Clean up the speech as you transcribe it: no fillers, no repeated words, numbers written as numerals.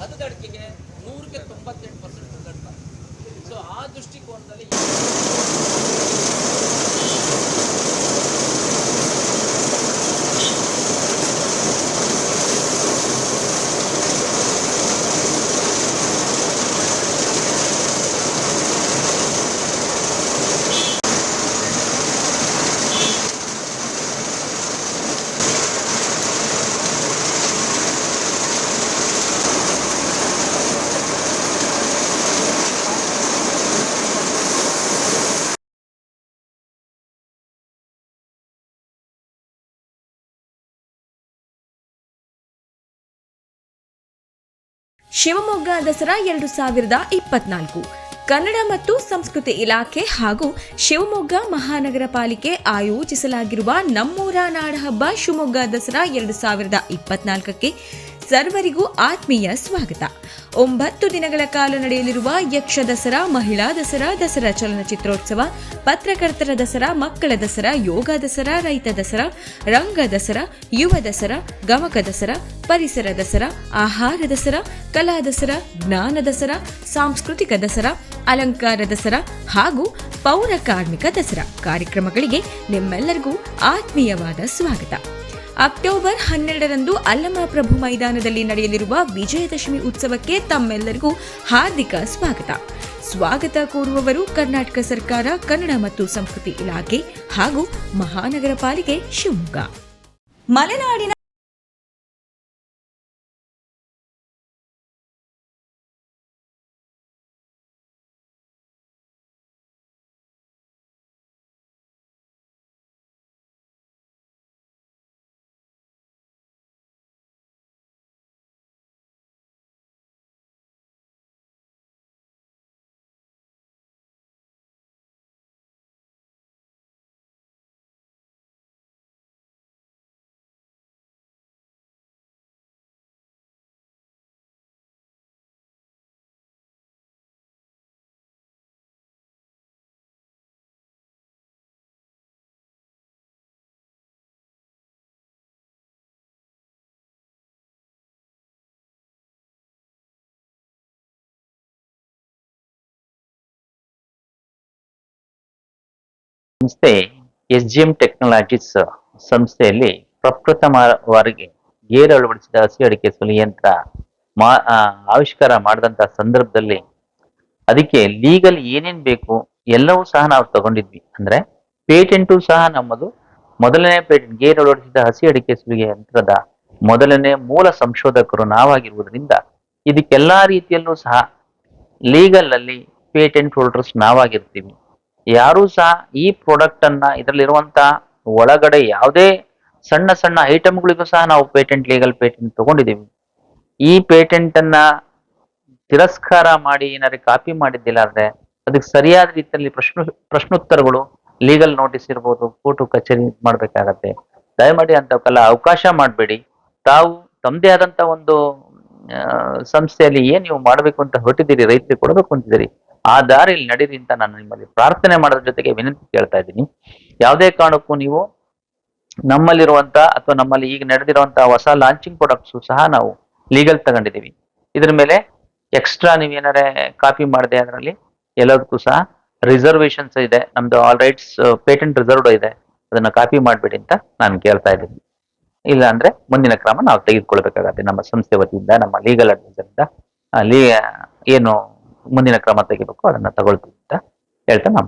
ಹದಗಡಿಕೆಗೆ 100ಕ್ಕೆ 98% result ಬರುತ್ತೆ. So ಆ ದೃಷ್ಟಿಕೋನದಲ್ಲಿ ಶಿವಮೊಗ್ಗ ದಸರಾ 2024 ಕನ್ನಡ ಮತ್ತು ಸಂಸ್ಕೃತಿ ಇಲಾಖೆ ಹಾಗೂ ಶಿವಮೊಗ್ಗ ಮಹಾನಗರ ಪಾಲಿಕೆ ಆಯೋಜಿಸಲಾಗಿರುವ ನಮ್ಮೂರ ನಾಡಹಬ್ಬ ಶಿವಮೊಗ್ಗ ದಸರಾ 2024ಕ್ಕೆ ಸರ್ವರಿಗೂ ಆತ್ಮೀಯ ಸ್ವಾಗತ. 9 ದಿನಗಳ ಕಾಲ ನಡೆಯಲಿರುವ ಯಕ್ಷ ದಸರಾ, ಮಹಿಳಾ ದಸರಾ, ದಸರಾ ಚಲನಚಿತ್ರೋತ್ಸವ, ಪತ್ರಕರ್ತರ ದಸರಾ, ಮಕ್ಕಳ ದಸರಾ, ಯೋಗ ದಸರಾ, ರೈತ ದಸರಾ, ರಂಗ ದಸರಾ, ಯುವ ದಸರಾ, ಗಮಕ ದಸರಾ, ಪರಿಸರ ದಸರಾ, ಆಹಾರ ದಸರಾ, ಕಲಾ ದಸರಾ, ಜ್ಞಾನ ದಸರಾ, ಸಾಂಸ್ಕೃತಿಕ ದಸರಾ, ಅಲಂಕಾರ ದಸರಾ ಹಾಗೂ ಪೌರ ಕಾರ್ಮಿಕ ದಸರಾ ಕಾರ್ಯಕ್ರಮಗಳಿಗೆ ನಿಮ್ಮೆಲ್ಲರಿಗೂ ಆತ್ಮೀಯವಾದ ಸ್ವಾಗತ. ಅಕ್ಟೋಬರ್ 12ರಂದು ಅಲ್ಲಮಪ್ರಭು ಮೈದಾನದಲ್ಲಿ ನಡೆಯಲಿರುವ ವಿಜಯದಶಮಿ ಉತ್ಸವಕ್ಕೆ ತಮ್ಮೆಲ್ಲರಿಗೂ ಹಾರ್ದಿಕ ಸ್ವಾಗತ ಕೋರುವವರು ಕರ್ನಾಟಕ ಸರ್ಕಾರ, ಕನ್ನಡ ಮತ್ತು ಸಂಸ್ಕೃತಿ ಇಲಾಖೆ ಹಾಗೂ ಮಹಾನಗರ ಪಾಲಿಕೆ ಶಿವಮೊಗ್ಗ. ಮಲೆನಾಡಿನ ಸಂಸ್ಥೆ ಎಸ್ಜಿಎಂ ಟೆಕ್ನಾಲಜೀಸ್ ಸಂಸ್ಥೆಯಲ್ಲಿ ಪ್ರಪ್ರಥಮವಾಗಿ ಗೇರ್ ಅಳವಡಿಸಿದ ಹಸಿ ಅಡಿಕೆ ಸುಲಿ ಯಂತ್ರ ಆವಿಷ್ಕಾರ ಮಾಡಿದಂತ ಸಂದರ್ಭದಲ್ಲಿ ಅದಕ್ಕೆ ಲೀಗಲ್ ಏನೇನ್ ಬೇಕು ಎಲ್ಲವೂ ಸಹ ನಾವು ತಗೊಂಡಿದ್ವಿ. ಅಂದ್ರೆ ಪೇಟೆಂಟು ಸಹ ನಮ್ಮದು ಮೊದಲನೇ ಪೇಟೆಂಟ್, ಗೇರ್ ಅಳವಡಿಸಿದ ಹಸಿ ಅಡಿಕೆ ಸುಲಿಗೆ ಯಂತ್ರದ ಮೊದಲನೇ ಮೂಲ ಸಂಶೋಧಕರು ನಾವಾಗಿರುವುದರಿಂದ ಇದಕ್ಕೆಲ್ಲಾ ರೀತಿಯಲ್ಲೂ ಸಹ ಲೀಗಲ್ ಅಲ್ಲಿ ಪೇಟೆಂಟ್ ಹೋಲ್ಡರ್ಸ್ ನಾವಾಗಿರ್ತೀವಿ. ಯಾರು ಸಹ ಈ ಪ್ರಾಡಕ್ಟ್ ಅನ್ನ ಇದರಲ್ಲಿರುವಂತ ಒಳಗಡೆ ಯಾವುದೇ ಸಣ್ಣ ಸಣ್ಣ ಐಟಮ್ಗಳಿಗೂ ಸಹ ನಾವು ಪೇಟೆಂಟ್, ಲೀಗಲ್ ಪೇಟೆಂಟ್ ತಗೊಂಡಿದ್ದೀವಿ. ಈ ಪೇಟೆಂಟ್ ಅನ್ನ ತಿರಸ್ಕಾರ ಮಾಡಿ ಏನಾದ್ರು ಕಾಪಿ ಮಾಡಿದ್ದಿಲ್ಲ ಅಂದ್ರೆ ಅದಕ್ಕೆ ಸರಿಯಾದ ರೀತಿಯಲ್ಲಿ ಪ್ರಶ್ನೋತ್ತರಗಳು, ಲೀಗಲ್ ನೋಟಿಸ್ ಇರ್ಬೋದು, ಕೋರ್ಟು ಕಚೇರಿ ಮಾಡ್ಬೇಕಾಗತ್ತೆ. ದಯಮಾಡಿ ಅಂತವಕ್ಕೆಲ್ಲ ಅವಕಾಶ ಮಾಡಬೇಡಿ. ತಾವು ತಮ್ಮದೇ ಆದಂತ ಒಂದು ಸಂಸ್ಥೆಯಲ್ಲಿ ಏನ್ ನೀವು ಮಾಡಬೇಕು ಅಂತ ಹೊರಟಿದ್ದೀರಿ, ರೈತರಿಗೆ ಕೊಡಬೇಕು ಅಂತಿದ್ದೀರಿ, ಆ ದಾರಿಯಲ್ಲಿ ನಡೀರಿ ಅಂತ ನಾನು ನಿಮ್ಮಲ್ಲಿ ಪ್ರಾರ್ಥನೆ ಮಾಡೋದ್ರ ಜೊತೆಗೆ ವಿನಂತಿ ಕೇಳ್ತಾ ಇದ್ದೀನಿ. ಯಾವುದೇ ಕಾರಣಕ್ಕೂ ನೀವು ನಮ್ಮಲ್ಲಿರುವಂತ ಅಥವಾ ನಮ್ಮಲ್ಲಿ ಈಗ ನಡೆದಿರುವಂತ ಹೊಸ ಲಾಂಚಿಂಗ್ ಪ್ರಾಡಕ್ಟ್ಸ್ ಸಹ ನಾವು ಲೀಗಲ್ ತಗೊಂಡಿದ್ದೀವಿ. ಇದ್ರ ಮೇಲೆ ಎಕ್ಸ್ಟ್ರಾ ನೀವೇನಾರೆ ಕಾಪಿ ಮಾಡಿದೆ ಅದರಲ್ಲಿ ಎಲ್ಲದಕ್ಕೂ ಸಹ ರಿಸರ್ವೇಶನ್ಸ್ ಇದೆ. ನಮ್ದು ಆಲ್ ರೈಟ್ಸ್ ಪೇಟೆಂಟ್ ರಿಸರ್ವ್ಡ್ ಇದೆ, ಅದನ್ನ ಕಾಪಿ ಮಾಡಬೇಡಿ ಅಂತ ನಾನು ಕೇಳ್ತಾ ಇದ್ದೀನಿ. ಇಲ್ಲ ಅಂದ್ರೆ ಮುಂದಿನ ಕ್ರಮ ನಾವು ತೆಗೆದುಕೊಳ್ಬೇಕಾಗತ್ತೆ ನಮ್ಮ ಸಂಸ್ಥೆ ವತಿಯಿಂದ, ನಮ್ಮ ಲೀಗಲ್ ಅಡ್ವೈಸರ್ ಇಂದ. ಅಲ್ಲಿ ಏನು ಮುಂದಿನ ಕ್ರಮ ತೆಗಿಬೇಕು ಅದನ್ನ ತಗೊಳ್ತೀವಿ ಅಂತ ಹೇಳ್ತಾ ನಾನು